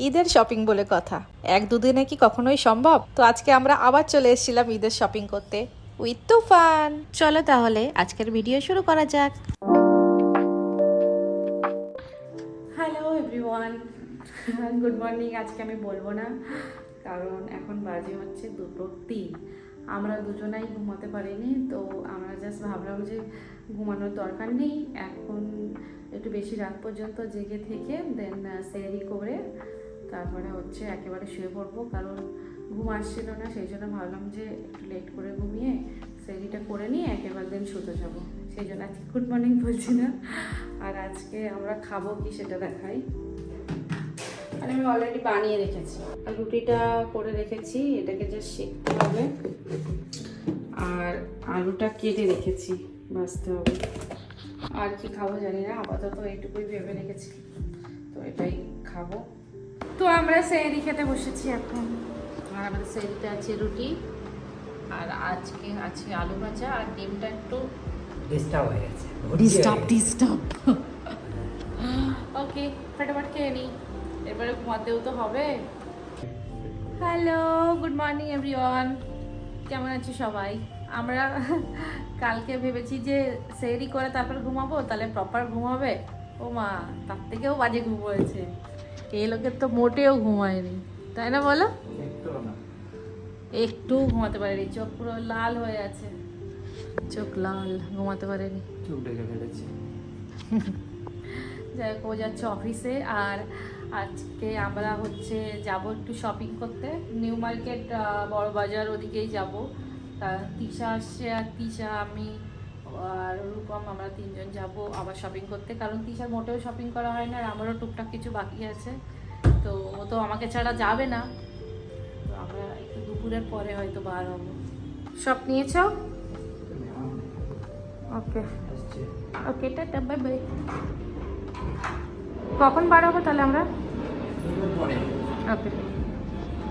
ঈদের শপিং বলে কথা, এক দুদিনে কি কখনোই সম্ভব? তো আজকে আমরা আবার চলে এসেছিলাম ঈদের শপিং করতে উইথ তুফান। চলো তাহলে আজকের ভিডিও শুরু করা যাক। Hello everyone, good morning. আজকে আমি বলবো না, কারণ এখন বাজে হচ্ছে 2:03। আমরা দুজনাই ঘুমাতে পারিনি, তো আমরা জাস্ট ভাবলাম যে ঘুমানোর দরকার নেই, এখন একটু বেশি রাত পর্যন্ত জেগে থেকে দেন সেহরি করে তারপরে হচ্ছে একেবারে শুয়ে পড়বো, কারণ ঘুম আসছিল না। সেই জন্য ভাবলাম যে একটু লেট করে ঘুমিয়ে সেহরিটা করে নিয়ে একেবারে দিন শুতে যাবো। সেই জন্য আজকে গুড মর্নিং বলছি না। আর আজকে আমরা খাবো কি সেটা দেখাই। আর আমি অলরেডি বানিয়ে রেখেছি, রুটিটা করে রেখেছি, এটাকে জাস্ট সেঁকতে হবে। আর আলুটা কেটে রেখেছি, ভাজতে হবে। আর কি খাবো জানি না, আপাতত এইটুকুই ভেবে রেখেছি, তো এটাই খাবো। তো আমরা সেহরি খেতে বসেছি এখন। আর আমাদের সেহরিতে আছে রুটি, আর আজকে আছে আলু ভাজা, আর ডিমটা একটু ডিস্টার্ব হয়ে গেছে। ডিস্টার্ব। ওকে, ফটাফট খেয়ে নিই, এবারে ঘুমাতেও তো হবে। হ্যালো, গুড মর্নিং এভরিওয়ান, কেমন আছো সবাই? আমরা কালকে ভেবেছি যে সেহরি করে তারপর ঘুমাবো, তাহলে প্রপার ঘুম হবে। ও মা, তার থেকেও বাজে ঘুম হয়েছে। এই লোকের তো মোটেও ঘুমায়নি, তাই না বলো? একটু ঘুমাতে পারেনি, চোখ পুরো লাল হয়ে আছে, চোখ লাল, ঘুমাতে পারেনি, চোখ ডেকে ফেলেছি। যাই হোক, ও যাচ্ছে অফিসে। আর আজকে আমরা হচ্ছে যাব একটু শপিং করতে, নিউ মার্কেট, বড় বাজার, ওদিকেই যাব। তিশা আসছে, আর তিশা, আমি আর রূপম, আমরা তিনজন যাব আবার শপিং করতে, কারণ তিশার মোটেও শপিং করা হয় না, আর আমারও টুকটাক কিছু বাকি আছে। তো ও তো আমাকে ছাড়া যাবে না, তো আমরা একটু দুপুরের পরে হয়তো বার হবো। সব নিয়েছ? ওকে ওকে, টাটা, বাই বাই। কখন বার হবো তাহলে আমরা? ওকে,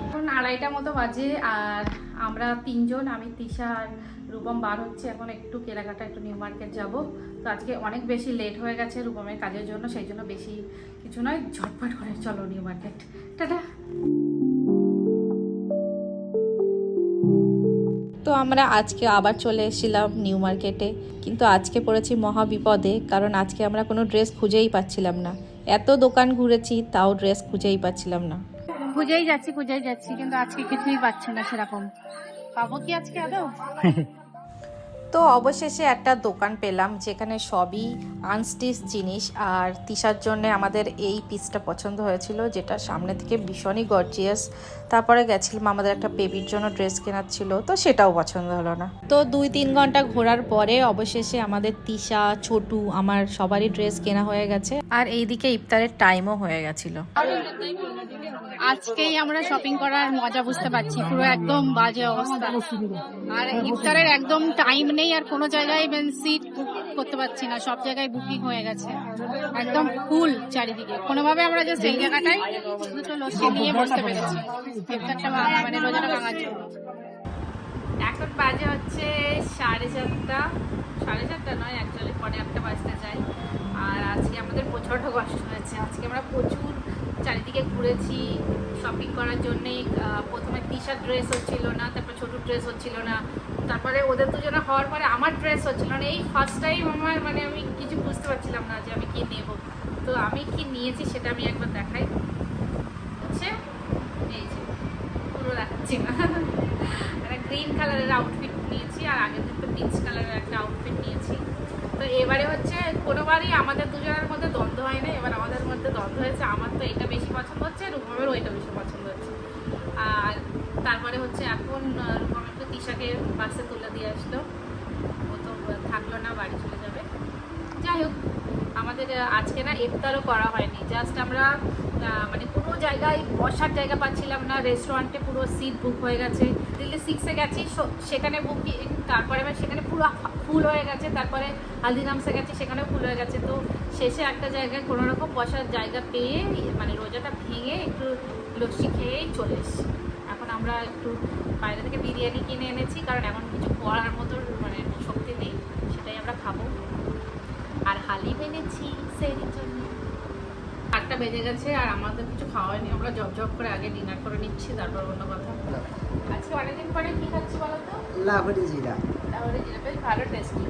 এখন 2:30 মতো বাজে, আর আমরা তিনজন, আমি, তিশা আর রূপম বার হচ্ছে এখন একটু কেনাকাটা, একটু নিউ মার্কেট যাব। তো আজকে অনেক বেশি লেট হয়ে গেছে রূপমের কাজের জন্য, সেই জন্য বেশি কিছু নয়, ঝটপট করে চলো নিউ মার্কেট। টাটা। তো আমরা আজকে আবার চলে এসেছিলাম নিউ মার্কেটে, কিন্তু আজকে পড়েছি মহা বিপদে, কারণ আজকে আমরা কোনো ড্রেস খুঁজেই পাচ্ছিলাম না। এত দোকান ঘুরেছি, তাও ড্রেস খুঁজেই পাচ্ছিলাম না। খুঁজেই যাচ্ছি, কিন্তু আজকে কিছুই পাচ্ছি না সেরকম। পাবো কি আজকে আদৌ? তো অবশেষে একটা দোকান পেলাম যেখানে সবই আনস্টিচ জিনিস, আর তিশার জন্য আমাদের এই পিসটা পছন্দ হয়েছিল, যেটা সামনে থেকে ভীষণই গর্জিয়াস। তারপরে গেছিলাম আমাদের একটা বেবির জন্য ড্রেস কেনার ছিল, তো সেটাও পছন্দ হলো না। তো 2-3 ঘন্টা ঘোরার পরে অবশেষে আমাদের তিশা, ছোটু, আমার সবারই ড্রেস কেনা হয়ে গেছে, আর এইদিকে ইফতারের টাইমও হয়ে গেছিল। আজকেই আমরা শপিং করার মজা বুঝতে পারছি, পুরো একদম বাজে অবস্থা। আর ইফতারের একদম টাইম নেই, আর কোনো জায়গায় সিট বুক করতে পারছি না, সব জায়গায় বুকিং হয়ে গেছে, একদম ফুল চারিদিকে। কোনোভাবে আমরা জাস্ট এই জায়গাটায় দুটো লস্যি নিয়ে বসতে পেরেছি ইফতারটা মানে রোজাটা ভাঙার জন্য। এখন বাজে হচ্ছে 4:30 নয়, অ্যাকচুয়ালি 8:45 বাজতে যায়। আর আজকে আমাদের প্রচণ্ড কষ্ট হয়েছে, আজকে আমরা প্রচুর চারিদিকে ঘুরেছি শপিং করার জন্যে। প্রথমে তিশার ড্রেস হচ্ছিল না, তারপর ছোটো ড্রেস হচ্ছিল না, তারপরে ওদের দুজনে হওয়ার পরে আমার ড্রেস হচ্ছিল না। এই ফার্স্ট টাইম আমার, মানে আমি কিছু বুঝতে পারছিলাম না যে আমি কি নেব। তো আমি কি নিয়েছি সেটা আমি একবার দেখাই। হচ্ছে এই যে, পুরো দেখাচ্ছি না, একটা গ্রিন কালারের আউটফিট নিয়েছি, আর আগের দিন তো পিচ কালারের একটা আউটফিট নিয়েছি। তো এবারে হচ্ছে কোনোবারই আমাদের দুজনের মধ্যে দ্বন্দ্ব হয় না, এবার আমাদের মধ্যে দ্বন্দ্ব হয়েছে। আমার তো এটা বেশি পছন্দ হচ্ছে, রূপমের ওইটা বেশি পছন্দ হচ্ছে। আর তারপরে হচ্ছে এখন রূপম একটু তিশাকে বাসে তুলে দিয়ে আসলো, ও তো থাকলো না, বাড়ি চলে যাবে। যাই হোক, আমাদের আজকে না ইফতারও করা হয়নি, জাস্ট আমরা মানে কোনো জায়গায় বসার জায়গা পাচ্ছিলাম না, রেস্টুরেন্টে পুরো সিট বুক হয়ে গেছে। দিল্লি 6-এ গেছি, সেখানে বুকিং, তারপরে আবার সেখানে পুরো ফুল হয়ে গেছে। তারপরে হালদিরামসে গেছি, সেখানেও ফুল হয়ে গেছে। তো শেষে একটা জায়গায় কোনো রকম বসার জায়গা পেয়ে, মানে রোজাটা ভেঙে একটু লস্যি খেয়েই চলে এসেছি। এখন আমরা একটু বাইরে থেকে বিরিয়ানি কিনে এনেছি, কারণ এখন কিছু করার মতো মানে শক্তি নেই, সেটাই আমরা খাবো। আর হালিম এনেছি সেহরির জন্য। 8টা বেজে গেছে আর আমাদের কিছু খাওয়া হয়নি, আমরা জব করে আগে ডিনার করে নিচ্ছি, তারপর অন্য কথা। আজকে অনেকদিন পরে কি খাচ্ছি বলো তো? লাহোরি জিরা। তাহলে যেটা বেশ ভালো টেস্টি,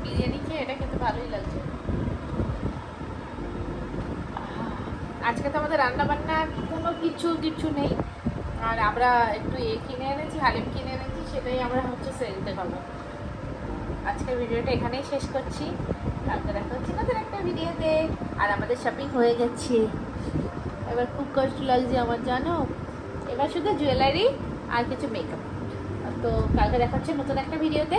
বিরিয়ানি খেয়ে এটা খেতে ভালোই লাগছে। আজকে তো আমাদের রান্না বান্না কোনো কিছু নেই, আর আমরা একটু কিনে এনেছি, হালিম কিনে এনেছি, সেটাই আমরা হচ্ছে সেলতে খাবো। আজকের ভিডিওটা এখানেই শেষ করছি, কালকে দেখা হচ্ছে নতুন একটা ভিডিওতে। আর আমাদের শপিং হয়ে গেছে, এবার খুব কষ্ট লাগছে আমার, জানো। এবার শুধু জুয়েলারি আর কিছু মেকআপ। তো কালকে দেখা হচ্ছে নতুন একটা ভিডিওতে,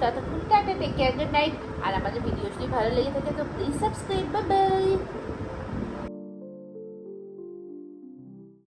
ততক্ষণ tata, take care, good night. আর আমাদের ভিডিও যদি ভালো লেগে থাকে তো প্লিজ সাবস্ক্রাইব, বাই বাই।